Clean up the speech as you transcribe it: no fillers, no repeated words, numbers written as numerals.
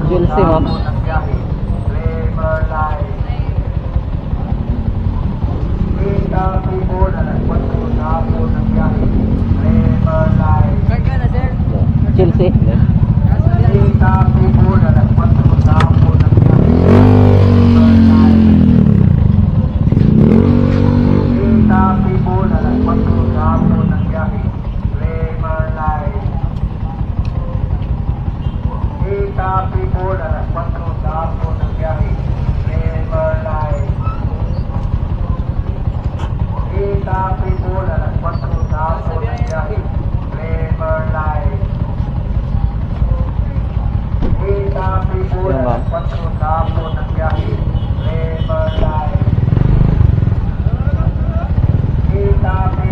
Chelsea, ma'am. ng biyahe. Clever line. Kita people alas 4 sa hapon ng biyahe. Clever line. Saan ka na, sir? Chelsea. Kita people alas 4 sa hapon ng biyahe. Clever line. Kita people alas 4 sa hapon ng biyahe. Clever line. Kita people alas 4 sa hapon ng biyahe. Clever line. Kita people alas 4 sa hapon ng biyahe. Clever line. Kita people alas 4 sa hapon ng biyahe. Clever line. Kita people